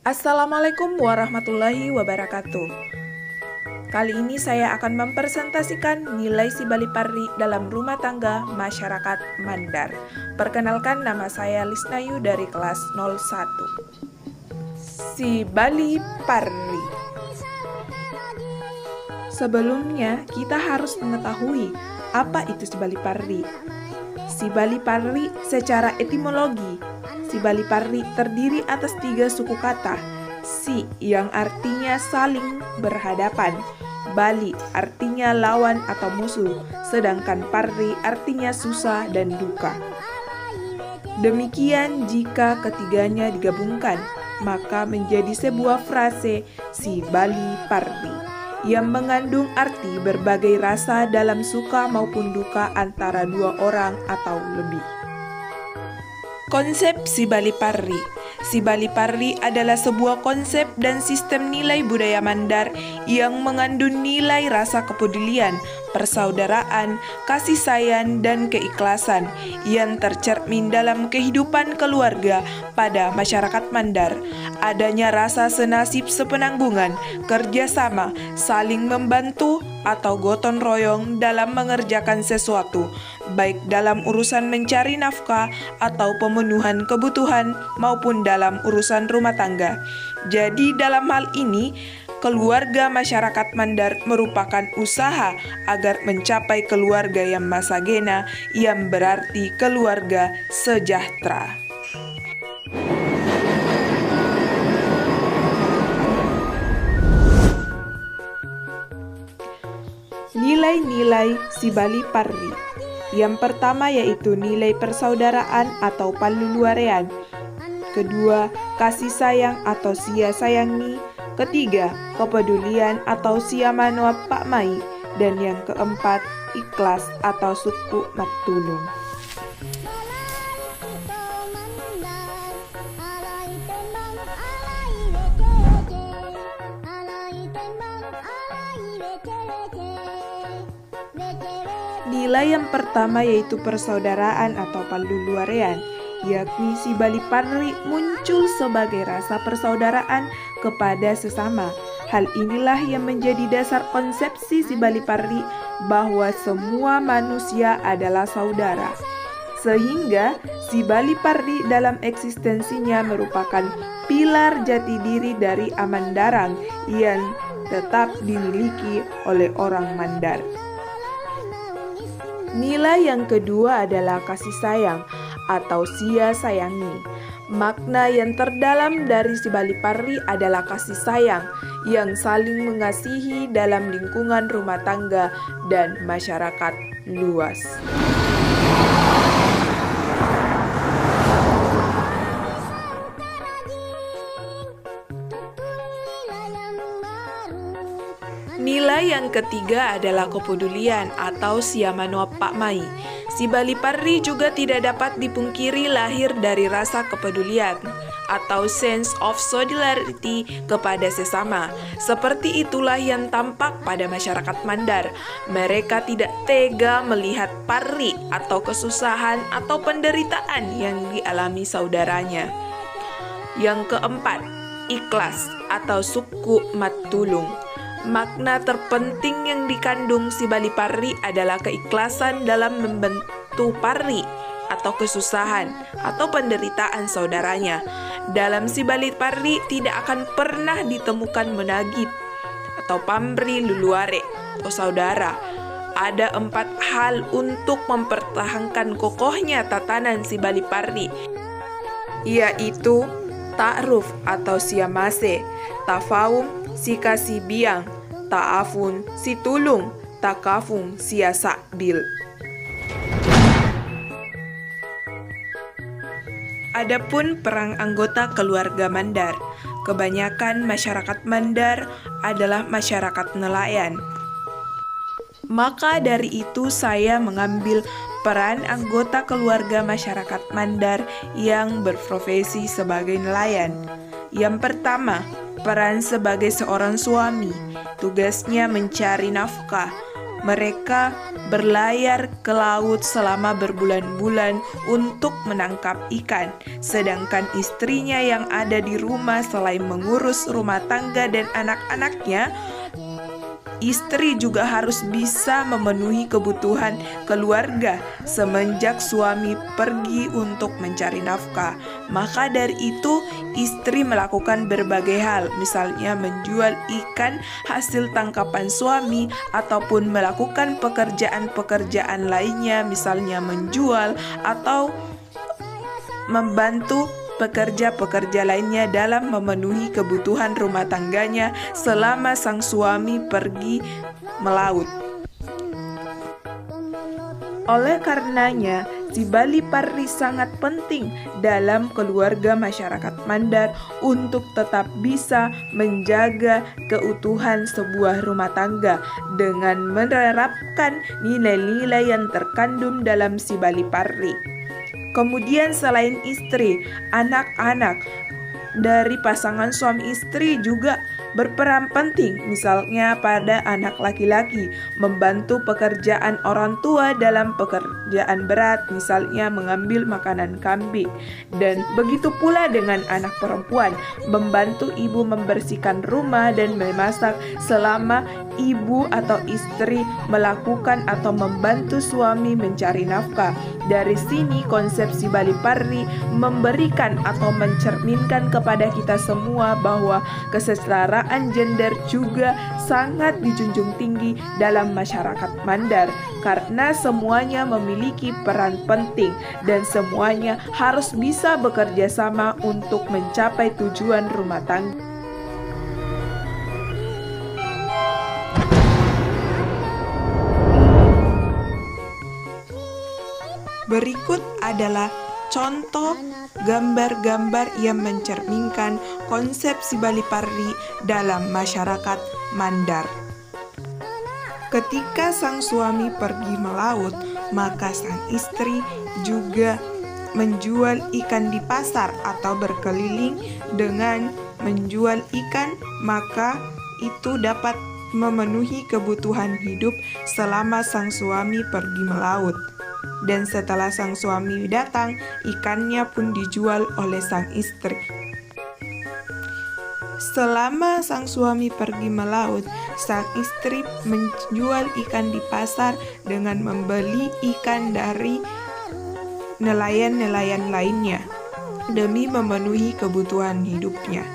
Assalamualaikum warahmatullahi wabarakatuh. Kali ini saya akan mempresentasikan nilai si Bali Parri dalam rumah tangga masyarakat Mandar. Perkenalkan, nama saya Lisnayu dari kelas 01. Si Bali Parri. Sebelumnya, kita harus mengetahui apa itu si Bali Parri. Si Bali Parri secara etimologi, si Bali Parri terdiri atas 3 suku kata. Si yang artinya saling berhadapan, Bali artinya lawan atau musuh, sedangkan Parri artinya susah dan duka. Demikian jika ketiganya digabungkan, maka menjadi sebuah frase si Bali Parri yang mengandung arti berbagai rasa dalam suka maupun duka antara 2 orang atau lebih. Konsep si Bali Parri. Si Bali Parri adalah sebuah konsep dan sistem nilai budaya Mandar yang mengandung nilai rasa kepedulian, persaudaraan, kasih sayang, dan keikhlasan yang tercermin dalam kehidupan keluarga pada masyarakat Mandar. Adanya rasa senasib sepenanggungan, kerjasama, saling membantu, atau gotong royong dalam mengerjakan sesuatu, baik dalam urusan mencari nafkah atau pemenuhan kebutuhan maupun dalam urusan rumah tangga. Jadi dalam hal ini, keluarga masyarakat Mandar merupakan usaha agar mencapai keluarga yang masagena, yang berarti keluarga sejahtera. Nilai-nilai si Bali Parri. Yang pertama yaitu nilai persaudaraan atau paluluarean. Kedua, kasih sayang atau sia sayangi. Ketiga, kepedulian atau sia manua pak mai. Dan yang keempat, ikhlas atau suku matulung. Nilai yang pertama yaitu persaudaraan atau paluluarean, yakni si Bali Parri muncul sebagai rasa persaudaraan kepada sesama. Hal inilah yang menjadi dasar konsepsi si Bali Parri bahwa semua manusia adalah saudara. Sehingga si Bali Parri dalam eksistensinya merupakan pilar jati diri dari Amandarang yang tetap dimiliki oleh orang Mandar. Nilai yang kedua adalah kasih sayang atau sia sayangi. Makna yang terdalam dari si Bali Parri adalah kasih sayang yang saling mengasihi dalam lingkungan rumah tangga dan masyarakat luas. Nilai yang ketiga adalah kepedulian atau sia manua pak mai. Si Bali Parri juga tidak dapat dipungkiri lahir dari rasa kepedulian atau sense of solidarity kepada sesama. Seperti itulah yang tampak pada masyarakat Mandar. Mereka tidak tega melihat Parri atau kesusahan atau penderitaan yang dialami saudaranya. Yang keempat, ikhlas atau suku matulung. Makna terpenting yang dikandung si Bali Parri adalah keikhlasan dalam membantu Parri atau kesusahan atau penderitaan saudaranya. Dalam si Bali Parri tidak akan pernah ditemukan menagib atau pamri luluare atau saudara. Ada 4 hal untuk mempertahankan kokohnya tatanan si Bali Parri, yaitu ta'ruf atau siamase, tafahum si kasih biang, ta'afun si tulung, takafung sia sakbil. Adapun perang anggota keluarga Mandar, kebanyakan masyarakat Mandar adalah masyarakat nelayan. Maka dari itu saya mengambil peran anggota keluarga masyarakat Mandar yang berprofesi sebagai nelayan. Yang pertama, peran sebagai seorang suami. Tugasnya mencari nafkah, mereka berlayar ke laut selama berbulan-bulan untuk menangkap ikan. Sedangkan istrinya yang ada di rumah selain mengurus rumah tangga dan anak-anaknya, istri juga harus bisa memenuhi kebutuhan keluarga semenjak suami pergi untuk mencari nafkah. Maka dari itu, istri melakukan berbagai hal, misalnya menjual ikan hasil tangkapan suami ataupun melakukan pekerjaan-pekerjaan lainnya, misalnya menjual atau membantu pekerja-pekerja lainnya dalam memenuhi kebutuhan rumah tangganya selama sang suami pergi melaut. Oleh karenanya, si Bali Parri sangat penting dalam keluarga masyarakat Mandar untuk tetap bisa menjaga keutuhan sebuah rumah tangga dengan menerapkan nilai-nilai yang terkandung dalam si Bali Parri. Kemudian selain istri, anak-anak dari pasangan suami istri juga berperan penting, misalnya pada anak laki-laki membantu pekerjaan orang tua dalam pekerjaan berat, misalnya mengambil makanan kambing. Dan begitu pula dengan anak perempuan, membantu ibu membersihkan rumah dan memasak selama ibu atau istri melakukan atau membantu suami mencari nafkah. Dari sini konsep si Bali Parri memberikan atau mencerminkan kepada kita semua bahwa kesetaraan gender juga sangat dijunjung tinggi dalam masyarakat Mandar, karena semuanya memiliki peran penting dan semuanya harus bisa bekerja sama untuk mencapai tujuan rumah tangga. Berikut adalah contoh gambar-gambar yang mencerminkan konsep si Bali Parri dalam masyarakat Mandar. Ketika sang suami pergi melaut, maka sang istri juga menjual ikan di pasar atau berkeliling dengan menjual ikan, maka itu dapat memenuhi kebutuhan hidup selama sang suami pergi melaut. Dan setelah sang suami datang, ikannya pun dijual oleh sang istri. Selama sang suami pergi melaut, sang istri menjual ikan di pasar dengan membeli ikan dari nelayan-nelayan lainnya demi memenuhi kebutuhan hidupnya.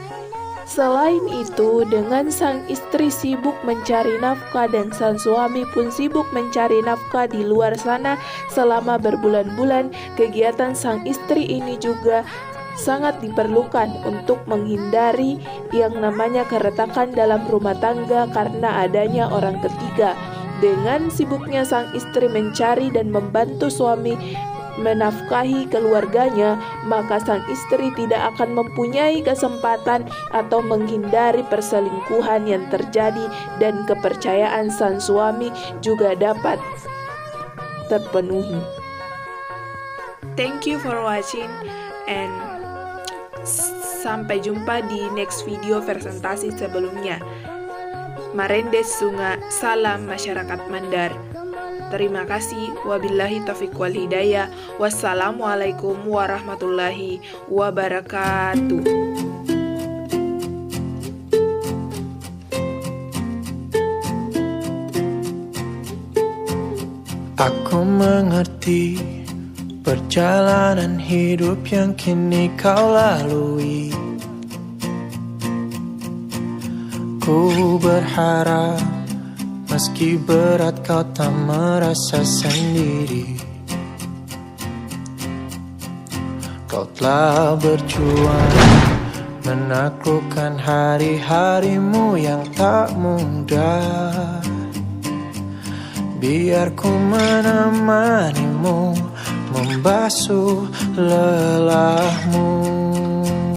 Selain itu, dengan sang istri sibuk mencari nafkah dan sang suami pun sibuk mencari nafkah di luar sana selama berbulan-bulan, kegiatan sang istri ini juga sangat diperlukan untuk menghindari yang namanya keretakan dalam rumah tangga karena adanya orang ketiga. Dengan sibuknya sang istri mencari dan membantu suami menafkahi keluarganya, maka sang istri tidak akan mempunyai kesempatan atau menghindari perselingkuhan yang terjadi, dan kepercayaan sang suami juga dapat terpenuhi. Thank you for watching and sampai jumpa di next video presentasi sebelumnya. Marendes Sunga, salam masyarakat Mandar. Terima kasih. Wabillahi taufiq wal hidayah. Wassalamualaikum warahmatullahi wabarakatuh. Aku mengerti perjalanan hidup yang kini kau lalui. Ku berharap meski berat kau tak merasa sendiri. Kau telah berjuang menaklukkan hari-harimu yang tak mudah. Biar ku menemanimu, membasuh lelahmu.